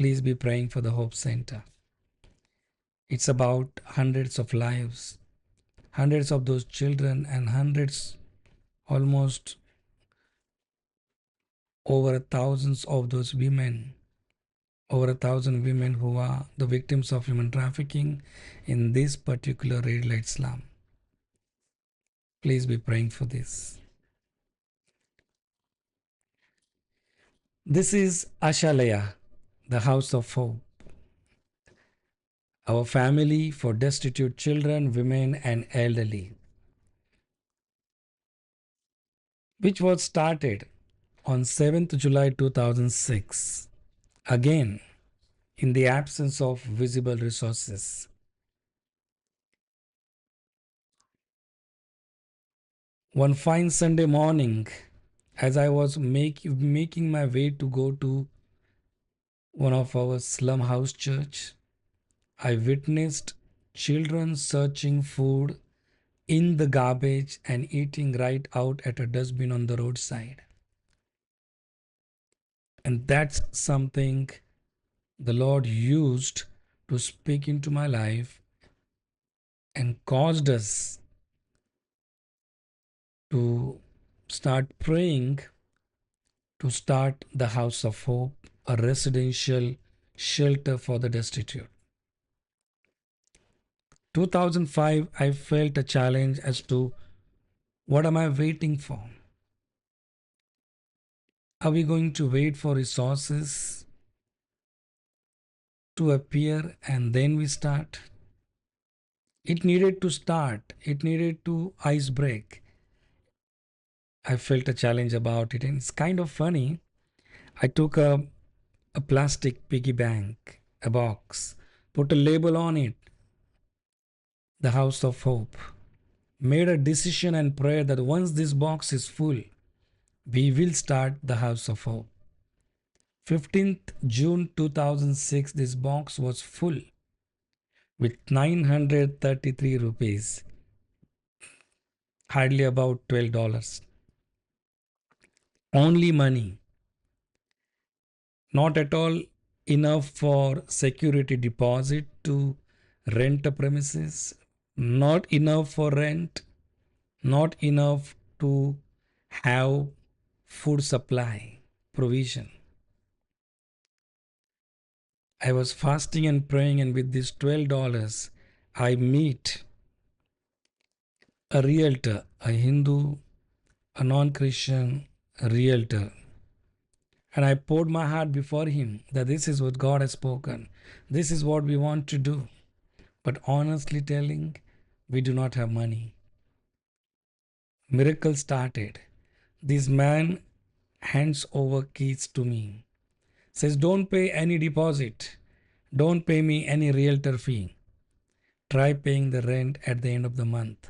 please be praying for the Hope Center. It's about hundreds of lives, hundreds of those children, and hundreds, almost over thousands of those women, over 1,000 women who are the victims of human trafficking in this particular red light slum. Please be praying for this. This is AshaLeah, the House of Hope, our family for destitute children, women, and elderly, which was started on 7th July 2006, again in the absence of visible resources. One fine Sunday morning, as I was making my way to go to one of our slum house church, I witnessed children searching food in the garbage and eating right out at a dustbin on the roadside. And that's something the Lord used to speak into my life and caused us to start praying to start the House of Hope, a residential shelter for the destitute. 2005, I felt a challenge as to what am I waiting for? Are we going to wait for resources to appear and then we start? It needed to start. It needed to ice break. I felt a challenge about it, and it's kind of funny. I took a plastic piggy bank, a box, put a label on it, the House of Hope, made a decision and prayer that once this box is full, we will start the House of Hope. 15th June 2006, this box was full with 933 rupees, hardly about $12. Only money. Not at all enough for security deposit to rent a premises, not enough for rent, not enough to have food supply provision. I was fasting and praying, and with this $12, I meet a realtor, a Hindu, a non-Christian realtor. And I poured my heart before him that this is what God has spoken. This is what we want to do. But honestly telling, we do not have money. Miracle started. This man hands over keys to me. Says, don't pay any deposit. Don't pay me any realtor fee. Try paying the rent at the end of the month.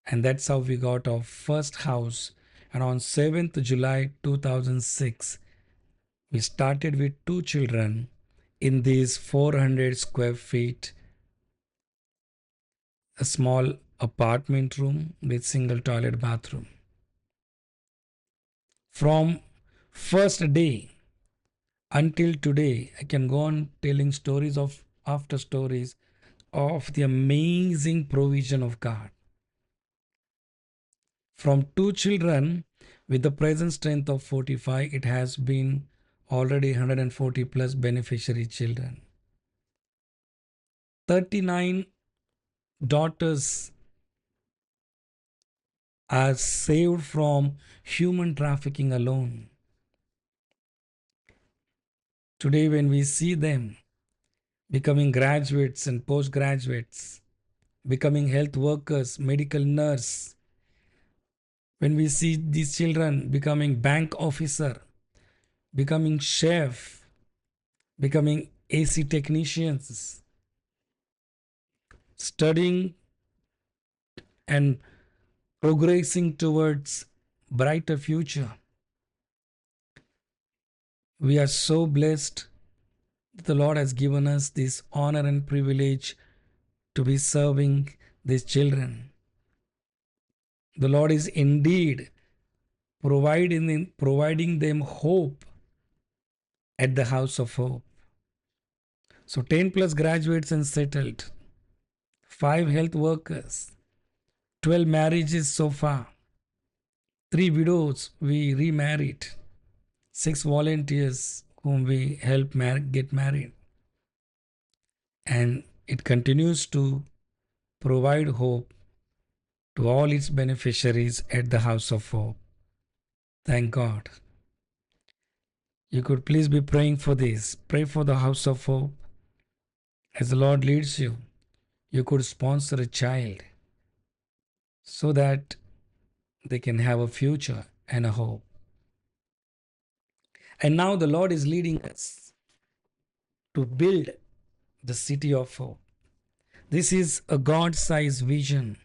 And that's how we got our first house. And on 7th July 2006, we started with 2 children in these 400 square feet, a small apartment room with single toilet bathroom. From first day until today, I can go on telling stories of after stories of the amazing provision of God. From 2 children with the present strength of 45, it has been already 140 plus beneficiary children. 39 daughters are saved from human trafficking alone. Today, when we see them becoming graduates and postgraduates, becoming health workers, medical nurse, when we see these children becoming bank officer, becoming chef, becoming AC technicians, studying and progressing towards brighter future, we are so blessed that the Lord has given us this honor and privilege to be serving these children. The Lord is indeed providing them hope at the House of Hope. So 10 plus graduates and settled, 5 health workers, 12 marriages so far, 3 widows we remarried, 6 volunteers whom we help get married. And it continues to provide hope to all its beneficiaries at the House of Hope. Thank God. You could please be praying for this. Pray for the House of Hope. As the Lord leads you, you could sponsor a child so that they can have a future and a hope. And now the Lord is leading us to build the city of hope. This is a God-sized vision.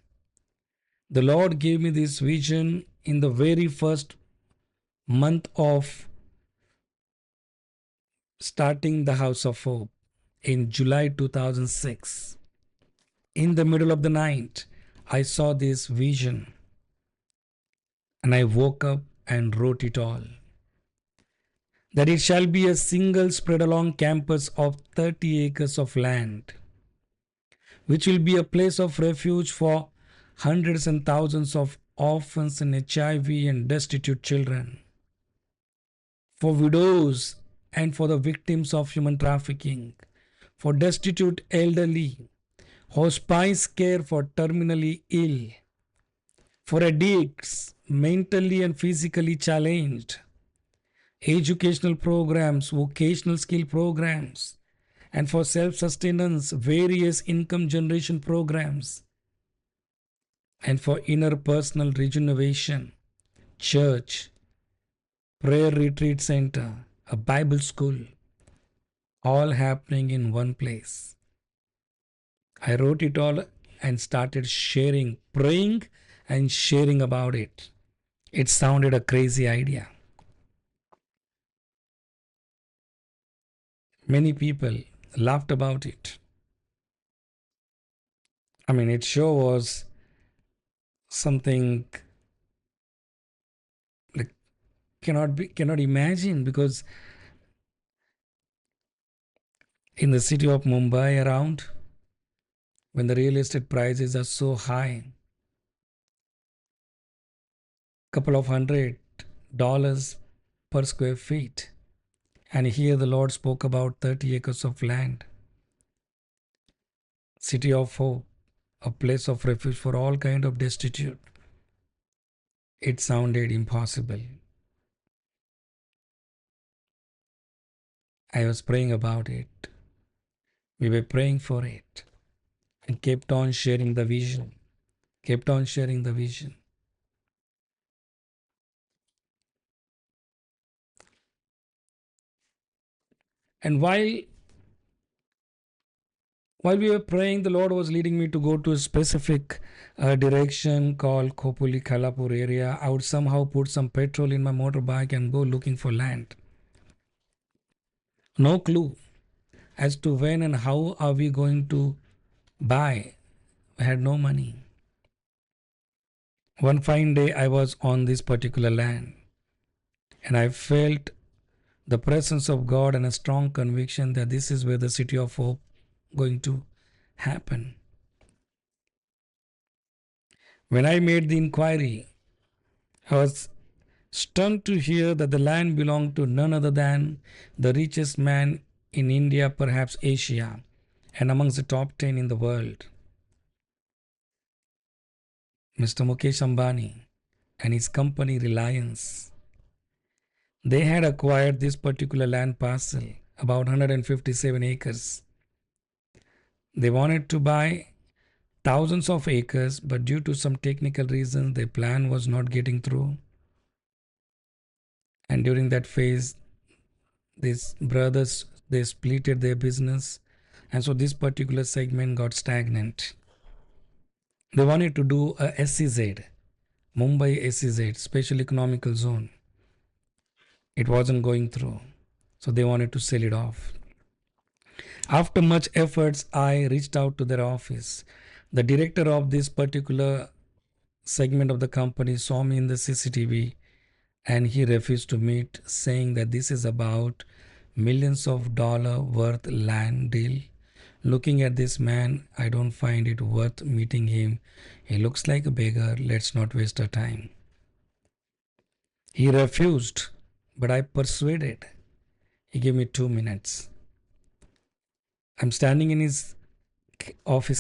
The Lord gave me this vision in the very first month of starting the House of Hope in July 2006. In the middle of the night, I saw this vision and I woke up and wrote it all. That it shall be a single spread along campus of 30 acres of land, which will be a place of refuge for hundreds and thousands of orphans and HIV and destitute children, for widows and for the victims of human trafficking, for destitute elderly, hospice care for terminally ill, for addicts, mentally and physically challenged, educational programs, vocational skill programs, and for self-sustenance, various income generation programs, and for inner personal regeneration, church, prayer retreat center, a Bible school, all happening in one place. I wrote it all and started sharing, praying and sharing about it. It sounded a crazy idea. Many people laughed about it. I mean, it sure was something like cannot imagine, because in the city of Mumbai around, when the real estate prices are so high, couple of $100 per square feet, and here the Lord spoke about 30 acres of land, city of hope, a place of refuge for all kind of destitute. It sounded impossible. I was praying about it. We were praying for it and kept on sharing the vision. Kept on sharing the vision. And while we were praying, the Lord was leading me to go to a specific direction called Khopoli Khalapur area. I would somehow put some petrol in my motorbike and go looking for land. No clue as to when and how are we going to buy. I had no money. One fine day I was on this particular land and I felt the presence of God and a strong conviction that this is where the city of hope going to happen. When I made the inquiry, I was stunned to hear that the land belonged to none other than the richest man in India, perhaps Asia, and amongst the top 10 in the world, Mr. Mukesh Ambani and his company Reliance. They had acquired this particular land parcel, about 157 acres. They wanted to buy thousands of acres, but due to some technical reasons, their plan was not getting through. And during that phase, these brothers, they splitted their business. And so this particular segment got stagnant. They wanted to do a SEZ, Mumbai SEZ, Special Economical Zone. It wasn't going through. So they wanted to sell it off. After much efforts, I reached out to their office. The director of this particular segment of the company saw me in the CCTV and he refused to meet, saying that this is about millions of dollar worth land deal. Looking at this man, I don't find it worth meeting him. He looks like a beggar. Let's not waste our time. He refused, but I persuaded. He gave me 2 minutes. I'm standing in his office